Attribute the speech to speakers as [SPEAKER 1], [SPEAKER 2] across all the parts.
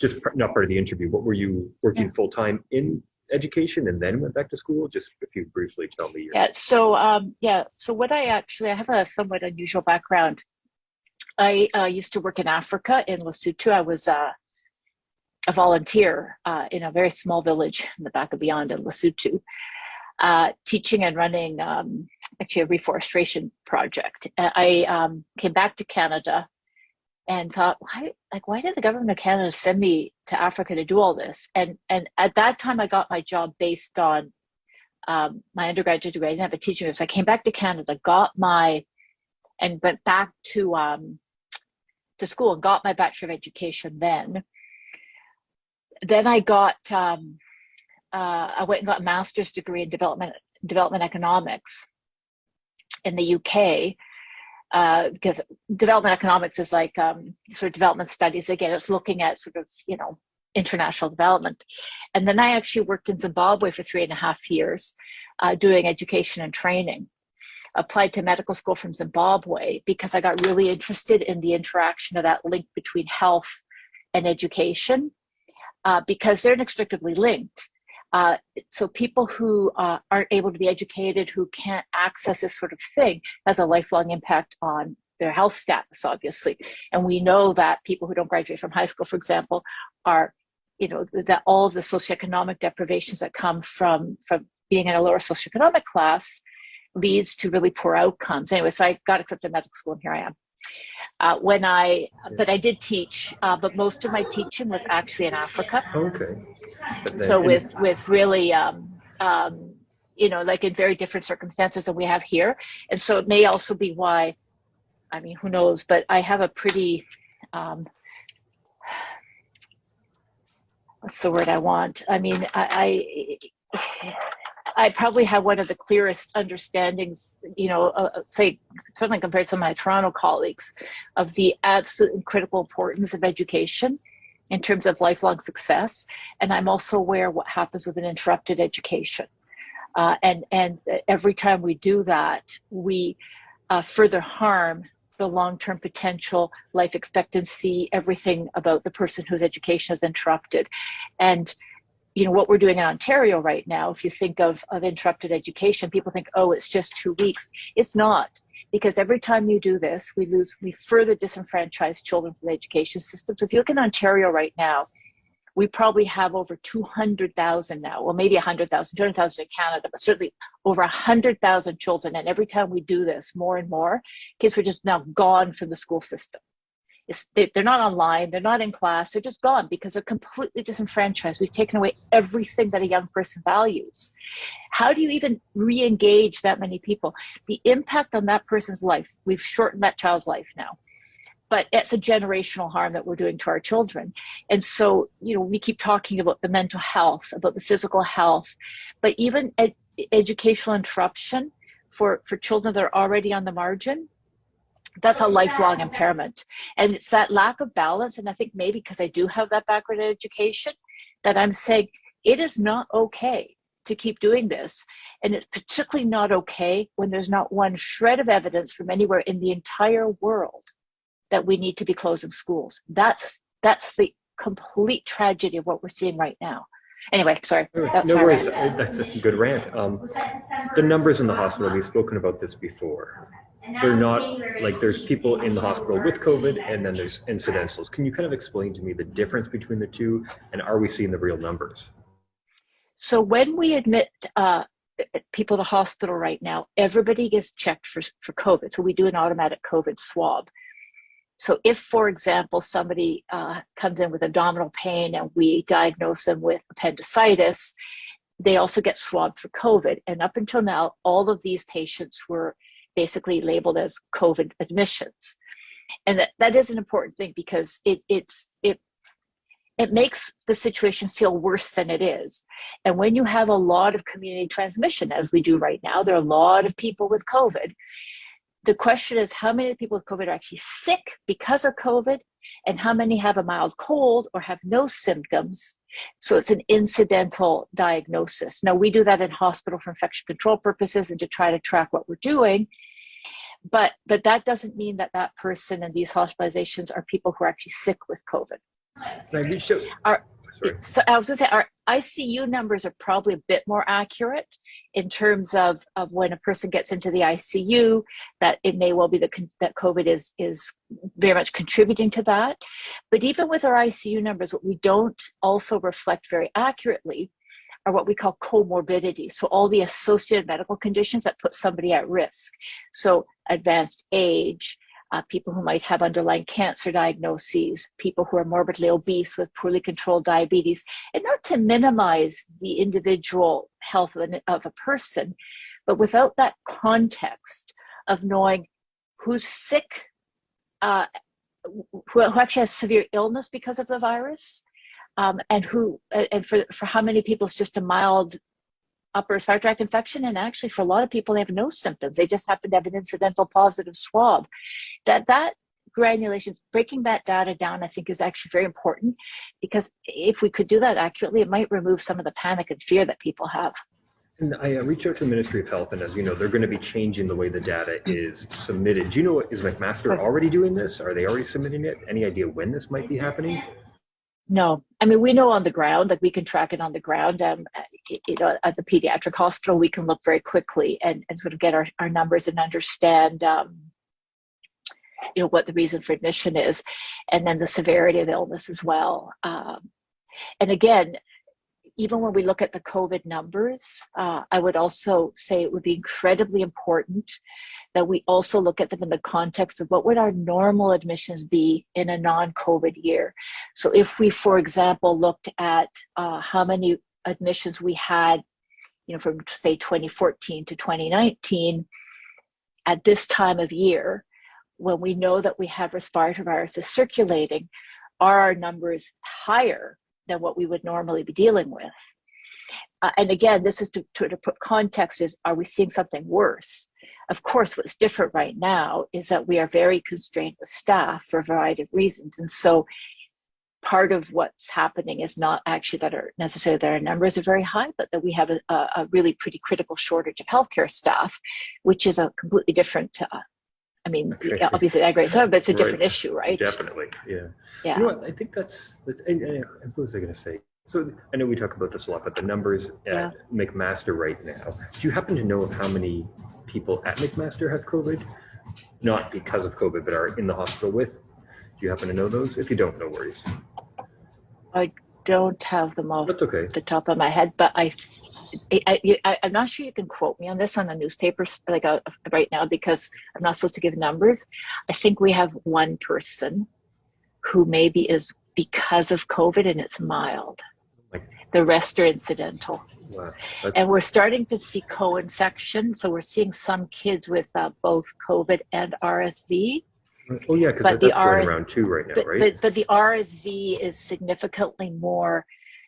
[SPEAKER 1] just not part of the interview, but were you working full time in education and then went back to school? Just if you briefly tell me.
[SPEAKER 2] So what I have a somewhat unusual background. I used to work in Africa in Lesotho. I was a volunteer in a very small village in the back of beyond in Lesotho, teaching and running actually a reforestation project. I came back to Canada and thought, why did the government of Canada send me to Africa to do all this? And at that time, I got my job based on my undergraduate degree. I didn't have a teaching degree, so I came back to Canada, and went back to school and got my Bachelor of Education then. Then I went and got a master's degree in development economics in the UK, because development economics is like sort of development studies. Again, it's looking at sort of, international development. And then I actually worked in Zimbabwe for 3.5 years doing education and training. Applied to medical school from Zimbabwe because I got really interested in the interaction of that link between health and education, because they're inextricably linked. So people who aren't able to be educated, who can't access this sort of thing, has a lifelong impact on their health status, obviously. And we know that people who don't graduate from high school, for example, are, that all of the socioeconomic deprivations that come from being in a lower socioeconomic class leads to really poor outcomes. Anyway, so I got accepted to medical school, and here I am. But I did teach, but most of my teaching was actually in Africa.
[SPEAKER 1] Okay.
[SPEAKER 2] So with really, like in very different circumstances than we have here. And so it may also be why, who knows, but I have a pretty, what's the word I want? I probably have one of the clearest understandings, say, certainly compared to some of my Toronto colleagues, of the absolute critical importance of education in terms of lifelong success. And I'm also aware of what happens with an interrupted education. And every time we do that, we further harm the long-term potential, life expectancy, everything about the person whose education is interrupted. And what we're doing in Ontario right now, if you think of interrupted education, people think, oh, it's just 2 weeks. It's not, because every time you do this, we further disenfranchise children from the education system. So if you look in Ontario right now, we probably have over 200,000 now, well, maybe 100,000, 200,000 in Canada, but certainly over 100,000 children. And every time we do this, more and more kids are just now gone from the school system. They're not online, they're not in class, they're just gone because they're completely disenfranchised. We've taken away everything that a young person values. How do you even re-engage that many people? The impact on that person's life, we've shortened that child's life now, but it's a generational harm that we're doing to our children. And so, we keep talking about the mental health, about the physical health, but even educational interruption for children that are already on the margin, that's a lifelong impairment. And it's that lack of balance. And I think maybe because I do have that background in education, that I'm saying it is not okay to keep doing this. And it's particularly not okay when there's not one shred of evidence from anywhere in the entire world that we need to be closing schools. That's the complete tragedy of what we're seeing right now. Anyway, sorry.
[SPEAKER 1] No worries. That's a good rant. The numbers in the hospital, we've spoken about this before. They're not like there's people in the hospital with COVID and then there's incidentals. Can you kind of explain to me the difference between the two, and are we seeing the real numbers?
[SPEAKER 2] So when we admit people to hospital right now, everybody gets checked for COVID. So we do an automatic COVID swab. So if, for example, somebody comes in with abdominal pain and we diagnose them with appendicitis, they also get swabbed for COVID. And up until now, all of these patients were basically labeled as COVID admissions. And that is an important thing because it makes the situation feel worse than it is. And when you have a lot of community transmission, as we do right now, there are a lot of people with COVID. The question is, how many people with COVID are actually sick because of COVID, and how many have a mild cold or have no symptoms? So it's an incidental diagnosis. Now, we do that in hospital for infection control purposes and to try to track what we're doing. But that doesn't mean that person and these hospitalizations are people who are actually sick with COVID.
[SPEAKER 1] And I reached out.
[SPEAKER 2] Our,
[SPEAKER 1] Sorry.
[SPEAKER 2] so I was going to say our ICU numbers are probably a bit more accurate in terms of when a person gets into the ICU, that it may well be that COVID is very much contributing to that. But even with our ICU numbers, what we don't also reflect very accurately are what we call comorbidities. So all the associated medical conditions that put somebody at risk. So advanced age, people who might have underlying cancer diagnoses, people who are morbidly obese with poorly controlled diabetes, and not to minimize the individual health of a person, but without that context of knowing who's sick, who actually has severe illness because of the virus, and for how many people it's just a mild upper respiratory tract infection, and actually for a lot of people they have no symptoms, they just happen to have an incidental positive swab. That granulation, breaking that data down, I think is actually very important, because if we could do that accurately, it might remove some of the panic and fear that people have.
[SPEAKER 1] And I reached out to the Ministry of Health, and as you know, they're going to be changing the way the data is submitted. Do you know, is McMaster already doing this? Are they already submitting it? Any idea when this might be happening?
[SPEAKER 2] No, I mean, we know on the ground, like we can track it on the ground. At the pediatric hospital, we can look very quickly and sort of get our numbers and understand, what the reason for admission is, and then the severity of illness as well. And again, even when we look at the COVID numbers, I would also say it would be incredibly important that we also look at them in the context of what would our normal admissions be in a non-COVID year. So if we, for example, looked at how many admissions we had, from say 2014 to 2019, at this time of year, when we know that we have respiratory viruses circulating, are our numbers higher than what we would normally be dealing with? And again, this is to put context is, are we seeing something worse? Of course, what's different right now is that we are very constrained with staff for a variety of reasons. And so part of what's happening is not actually that our numbers are very high, but that we have a really pretty critical shortage of healthcare staff, which is a completely different, obviously aggravates some, but it's a different issue, right?
[SPEAKER 1] Definitely, yeah.
[SPEAKER 2] Yeah.
[SPEAKER 1] You know what, I think that's what was I going to say? So I know we talk about this a lot, but the numbers at McMaster right now, do you happen to know of how many people at McMaster have COVID? Not because of COVID, but are in the hospital with? Do you happen to know those? If you don't, no worries.
[SPEAKER 2] I don't have them off
[SPEAKER 1] That's okay.
[SPEAKER 2] the top of my head, but I'm not sure you can quote me on this on the newspapers right now, because I'm not supposed to give numbers. I think we have one person who maybe is because of COVID and it's mild. The rest are incidental.
[SPEAKER 1] Wow.
[SPEAKER 2] And we're starting to see co-infection. So we're seeing some kids with both COVID and RSV.
[SPEAKER 1] Oh yeah, because that's going around too right now, right?
[SPEAKER 2] But the RSV is significantly more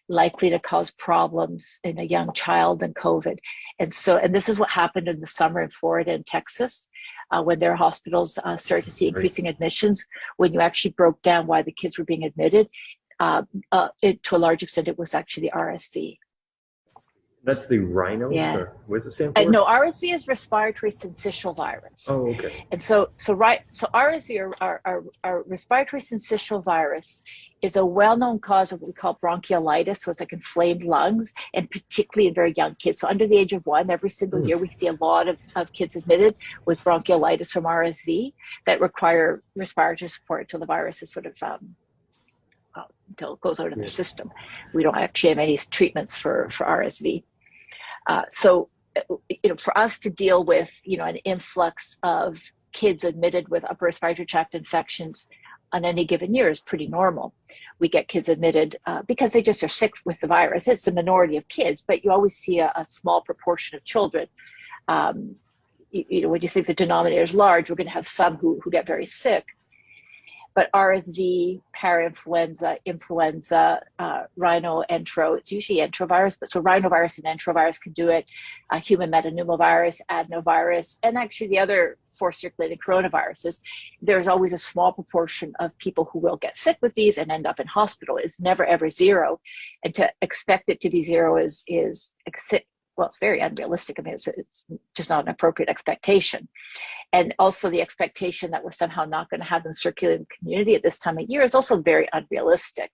[SPEAKER 2] likely to cause problems in a young child than COVID. And this is what happened in the summer in Florida and Texas, when their hospitals started to see increasing admissions. When you actually broke down why the kids were being admitted, to a large extent, it was actually the RSV.
[SPEAKER 1] That's the rhino?
[SPEAKER 2] Yeah.
[SPEAKER 1] What does it stand for?
[SPEAKER 2] No, RSV is respiratory syncytial virus.
[SPEAKER 1] Oh, okay.
[SPEAKER 2] And so RSV, our respiratory syncytial virus, is a well-known cause of what we call bronchiolitis. So it's like inflamed lungs, and particularly in very young kids. So under the age of 1, every single year, we see a lot of kids admitted with bronchiolitis from RSV that require respiratory support until the virus is sort of until it goes out of their system. We don't actually have any treatments for RSV. So for us to deal with, an influx of kids admitted with upper respiratory tract infections on any given year is pretty normal. We get kids admitted because they just are sick with the virus. It's the minority of kids, but you always see a small proportion of children. When you think the denominator is large, we're going to have some who get very sick. But RSV, parainfluenza, influenza, rhino, entro, it's usually enterovirus, but so rhinovirus and enterovirus can do it, human metapneumovirus, adenovirus, and actually the other 4 circulating coronaviruses. There's always a small proportion of people who will get sick with these and end up in hospital. It's never, ever zero. And to expect it to be zero is well, it's very unrealistic. I mean, it's just not an appropriate expectation. And also the expectation that we're somehow not going to have them circulate in the community at this time of year is also very unrealistic.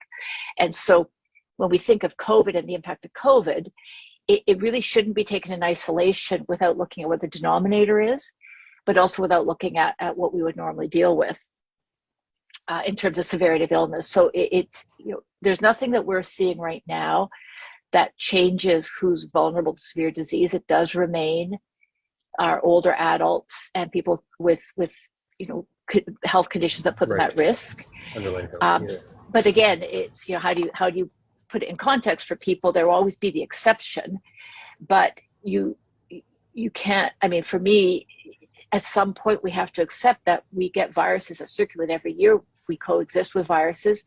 [SPEAKER 2] And so when we think of COVID and the impact of COVID, it really shouldn't be taken in isolation without looking at what the denominator is, but also without looking at what we would normally deal with in terms of severity of illness. So it's, there's nothing that we're seeing right now that changes who's vulnerable to severe disease. It does remain our older adults and people with health conditions that put them at risk. But again, it's, how do you put it in context for people? There will always be the exception, but you can't, I mean, for me, at some point we have to accept that we get viruses that circulate every year. We coexist with viruses.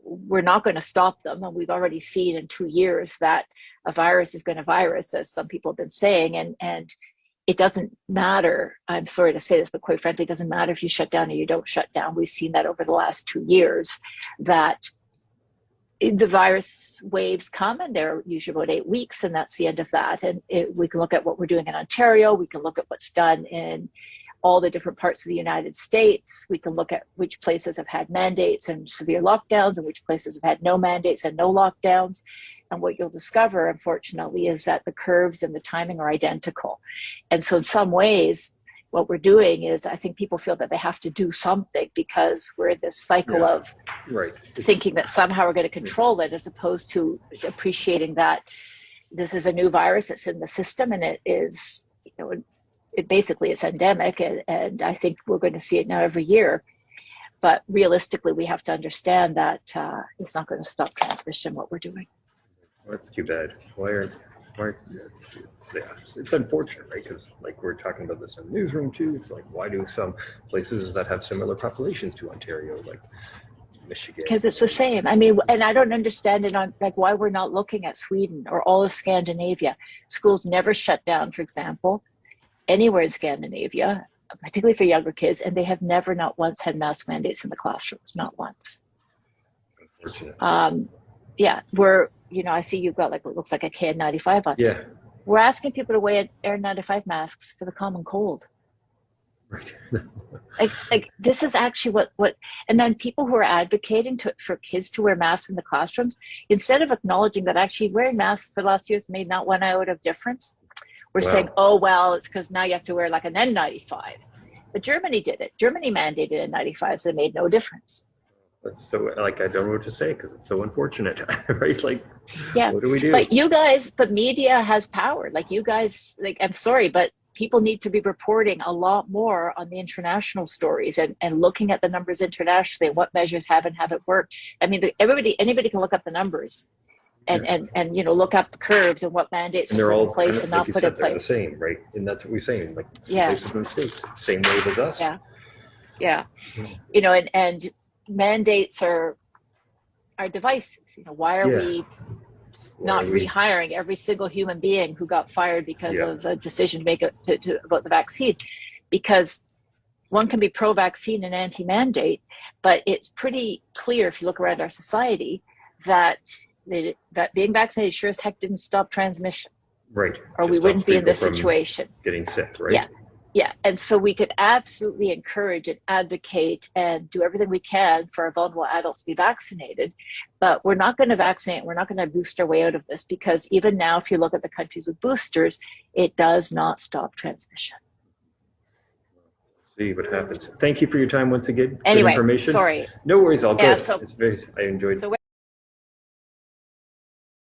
[SPEAKER 2] We're not going to stop them. And we've already seen in 2 years that a virus is going to virus, as some people have been saying. And it doesn't matter. I'm sorry to say this, but quite frankly, it doesn't matter if you shut down or you don't shut down. We've seen that over the last 2 years, that the virus waves come and they're usually about 8 weeks, and that's the end of that. And we can look at what we're doing in Ontario. We can look at what's done in all the different parts of the United States. We can look at which places have had mandates and severe lockdowns and which places have had no mandates and no lockdowns. And what you'll discover, unfortunately, is that the curves and the timing are identical. And so in some ways, what we're doing is, I think people feel that they have to do something because we're in this cycle of thinking that somehow we're going to control it, as opposed to appreciating that this is a new virus that's in the system, and it is, it basically is endemic, and I think we're going to see it now every year. But realistically, we have to understand that it's not going to stop transmission, what we're doing.
[SPEAKER 1] Well, that's too bad. Why it's unfortunate, right? Because like we're talking about this in the newsroom too. It's like, why do some places that have similar populations to Ontario, like Michigan?
[SPEAKER 2] Because it's the same. I mean, and I don't understand it on like why we're not looking at Sweden or all of Scandinavia. Schools never shut down, for example, anywhere in Scandinavia, particularly for younger kids, and they have never, not once, had mask mandates in the classrooms, not once.
[SPEAKER 1] Unfortunate.
[SPEAKER 2] Yeah, we're, I see you've got like what looks like a KN95 on.
[SPEAKER 1] Yeah.
[SPEAKER 2] We're asking people to wear N95 masks for the common cold.
[SPEAKER 1] Right.
[SPEAKER 2] like this is actually what, and then people who are advocating for kids to wear masks in the classrooms, instead of acknowledging that actually wearing masks for the last year has made not 1 iota of difference, we're saying, oh, well, it's because now you have to wear like an N95. But Germany did it. Germany mandated N95s that made no difference.
[SPEAKER 1] That's so, like, I don't know what to say because it's so unfortunate, right? Like,
[SPEAKER 2] yeah.
[SPEAKER 1] What do we do?
[SPEAKER 2] But media has power. Like you guys, like, I'm sorry, but people need to be reporting a lot more on the international stories and looking at the numbers internationally and what measures have and haven't worked. I mean, anybody can look up the numbers and look up the curves and what mandates are put in place and not put in place.
[SPEAKER 1] They're the same, right? And that's what we're saying. Like, places in the States, same wave as us.
[SPEAKER 2] Yeah. And mandates are divisive. Why are we not rehiring every single human being who got fired because of a decision to make about the vaccine? Because one can be pro-vaccine and anti-mandate, but it's pretty clear if you look around our society that being vaccinated sure as heck didn't stop transmission.
[SPEAKER 1] Right.
[SPEAKER 2] Or we wouldn't be in this situation.
[SPEAKER 1] Getting sick, right?
[SPEAKER 2] Yeah. And so we could absolutely encourage and advocate and do everything we can for our vulnerable adults to be vaccinated. But we're not going to vaccinate. We're not going to boost our way out of this, because even now, if you look at the countries with boosters, it does not stop transmission.
[SPEAKER 1] See what happens. Thank you for your time once again.
[SPEAKER 2] Anyway,
[SPEAKER 1] Good information.
[SPEAKER 2] Sorry.
[SPEAKER 1] No worries, all good.
[SPEAKER 2] So,
[SPEAKER 1] I enjoyed